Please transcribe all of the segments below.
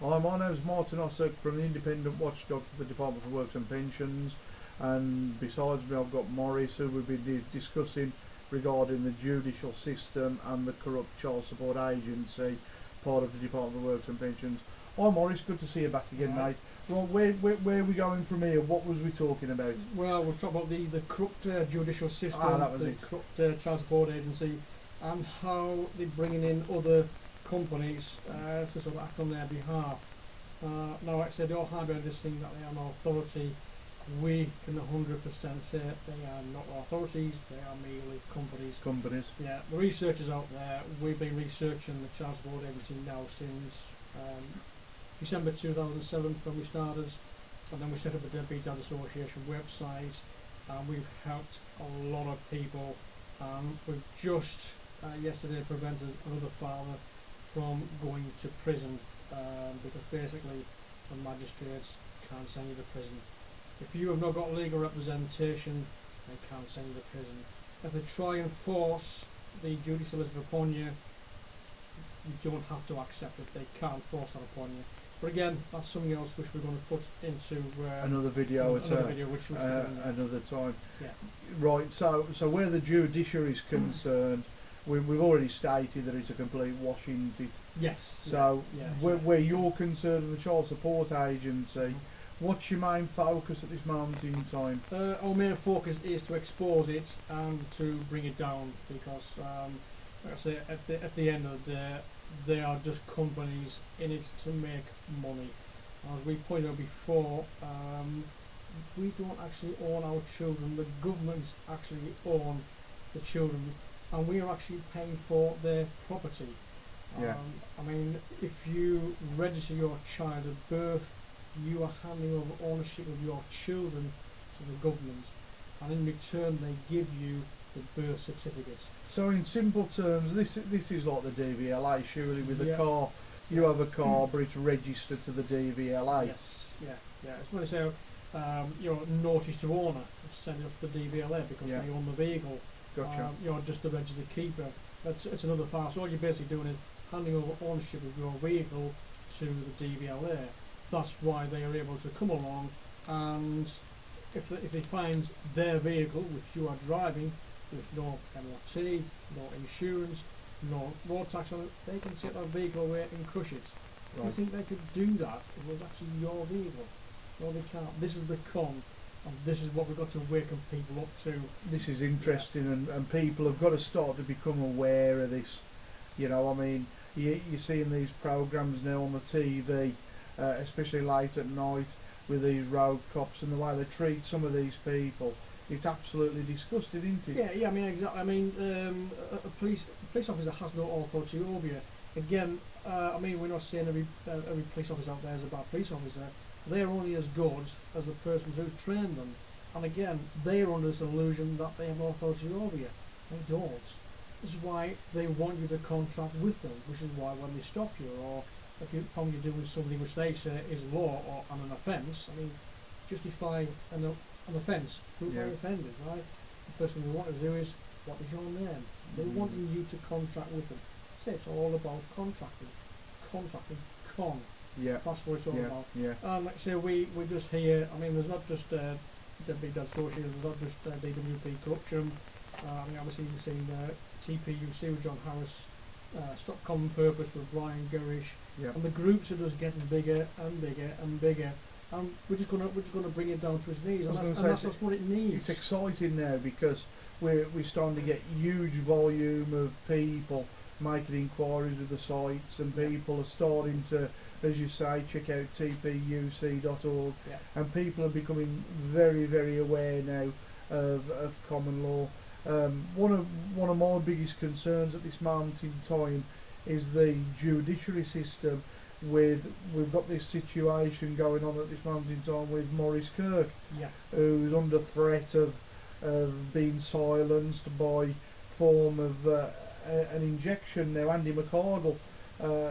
My name's Martin Ossock from the independent watchdog for the Department for Works and Pensions, and besides me I've got Maurice, who we've been discussing regarding the judicial system and the corrupt child support agency, part of the Department for Works and Pensions. Hi Maurice, good to see you back again, mate. Well, where are we going from here? What was we talking about? Well, we'll talk about the corrupt judicial system, that was the it. corrupt child support agency, and how they're bringing in other companies to sort of act on their behalf. Now, like I said, they all have this thing that they are an authority. We can 100% say they are not authorities, they are merely companies. Yeah, the researchers out there, we've been researching the child support agency now since December 2007 when we started, and then we set up the DWPCorruption Association website, and we've helped a lot of people. We've just yesterday prevented another father from going to prison because basically the magistrates can't send you to prison. If you have not got legal representation, they can't send you to prison. If they try and force the duty solicitor upon you, you don't have to accept it. They can't force that upon you. But again, that's something else which we're going to put into another video which another time. Yeah. Right. So where the judiciary is concerned, we've already stated that it's a complete wash, isn't it? Yes. So yeah, where you're concerned with the child support agency, what's your main focus at this moment in time? Our main focus is to expose it and to bring it down, because like I say, at the end of the day, they are just companies in it to make money. As we pointed out before, we don't actually own our children. The government actually own the children, and we are actually paying for their property. Yeah. I mean, if you register your child at birth, you are handing over ownership of your children to the government, and in return they give you the birth certificate. So in simple terms, this is like the DVLA, surely, with a car. You have a car, but it's registered to the DVLA. Yes, yeah. It's when they say you're notice to owner, send it off to the DVLA because we own the vehicle. Gotcha. You're just the registered keeper. It's another farce. All you're basically doing is handing over ownership of your vehicle to the DVLA. That's why they are able to come along, and if they find their vehicle, which you are driving, with no MOT, no insurance, no road tax on it, they can take that vehicle away and crush it. Right. You think they could do that if it was actually your vehicle? No, they can't. This is the con, and this is what we've got to waken people up to. This is interesting, and people have got to start to become aware of this. You know, I mean, you're seeing these programmes now on the TV, especially late at night, with these road cops and the way they treat some of these people. It's absolutely disgusting, isn't it? Yeah. I mean, exactly. I mean, a police officer has no authority over you. Again, I mean, we're not saying every police officer out there is a bad police officer. They're only as good as the person who's trained them. And again, they're under this illusion that they have authority over you. They don't. This is why they want you to contract with them. Which is why when they stop you, or if you found you're doing something which they say is law or an offence, I mean, justify an offence. Who are offended, right? The first thing they want to do is, what is your name? They want you to contract with them. So it's all about contracting. Yeah. That's what it's all about. Yeah. And like I say, we're just here. I mean, there's not just DWPCorruption, there's not just DWPCorruption. I mean, obviously you've seen TPUC with John Harris, Stop Common Purpose with Brian Gurish, and the groups are just getting bigger and bigger and bigger. And we're just gonna bring it down to its knees, and that's what it needs. It's exciting now because we're starting to get huge volume of people making inquiries with the sites, and people are starting to, as you say, check out tpuc.org, and people are becoming very, very aware now of common law. One of my biggest concerns at this moment in time is the judiciary system. We've got this situation going on at this moment in time with Maurice Kirk, who's under threat of being silenced by form of an injection now. Andy McCardle,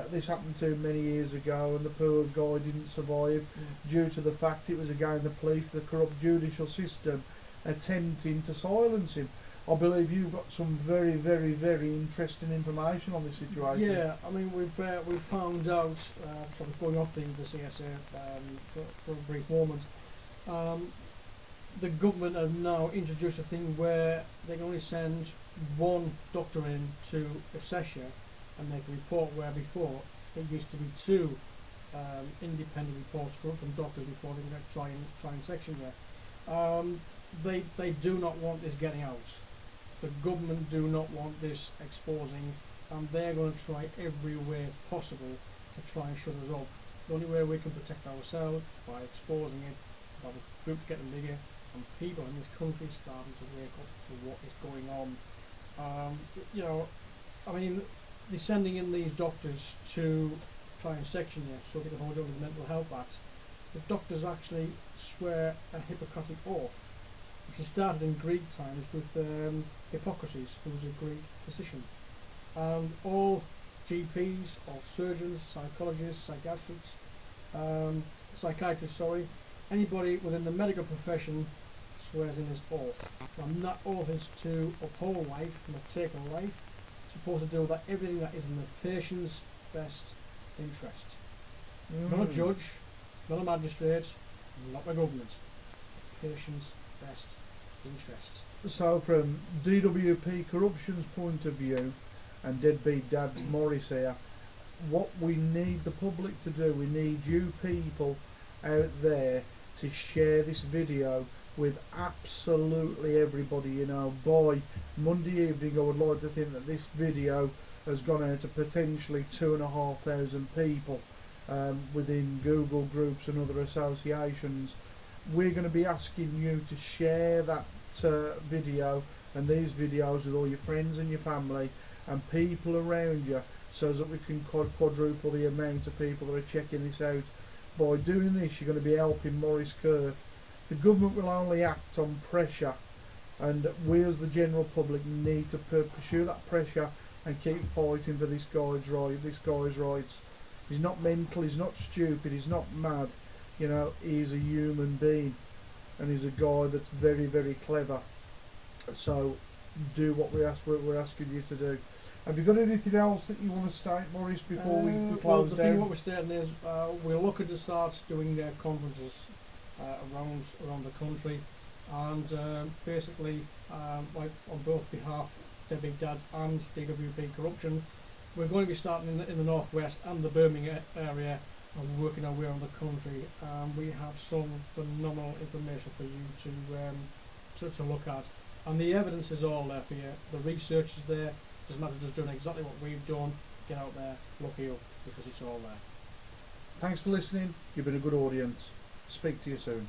this happened to him many years ago, and the poor guy didn't survive due to the fact it was again the police, the corrupt judicial system, attempting to silence him. I believe you've got some very, very, very interesting information on this situation. Yeah, I mean we've found out, sort of going off the CSA for a brief moment. The government have now introduced a thing where they can only send one doctor in to assess you and make a report, where before it used to be two independent reports from doctors before they could try and section you. They do not want this getting out. The government do not want this exposing, and they're going to try every way possible to try and shut us up. The only way we can protect ourselves by exposing it, by the groups getting bigger, and people in this country starting to wake up to what is going on. You know, I mean, they're sending in these doctors to try and section you so they can hold over the Mental Health Act. The doctors actually swear a Hippocratic oath, which started in Greek times with Hippocrates, who was a Greek physician. And all GPs, all surgeons, psychologists, psychiatrists, anybody within the medical profession swears in this oath. And that oath is to uphold life, not take a life. Supposed to do that everything that is in the patient's best interest. Not a judge, not a magistrate, not the government. Patient's best interest. So from DWPCorruption's point of view, and Deadbeat Dad's Maurice here, what we need the public to do, we need you people out there to share this video with absolutely everybody. You know, by Monday evening I would like to think that this video has gone out to potentially 2,500 people within Google groups and other associations. We're going to be asking you to share that video and these videos with all your friends and your family and people around you, so that we can quadruple the amount of people that are checking this out. By doing this, you're going to be helping Maurice Kirk. The government will only act on pressure, and we as the general public need to pursue that pressure and keep fighting for this guy's rights. He's not mental, he's not stupid, he's not mad. You know, he's a human being, and he's a guy that's very, very clever. So do what we're asking you to do. Have you got anything else that you want to state, Maurice, before we close well, the down? thing what we're stating is we're looking to start doing conferences around the country, and basically, like on both behalf Deadbeat Dads and DWP Corruption, we're going to be starting in the northwest and the Birmingham area, and we're working our way around the country. We have some phenomenal information for you to look at, and the evidence is all there for you. The research is there. Doesn't matter just doing exactly what we've done. Get out there, look you up, because it's all there. Thanks for listening. You've been a good audience. Speak to you soon.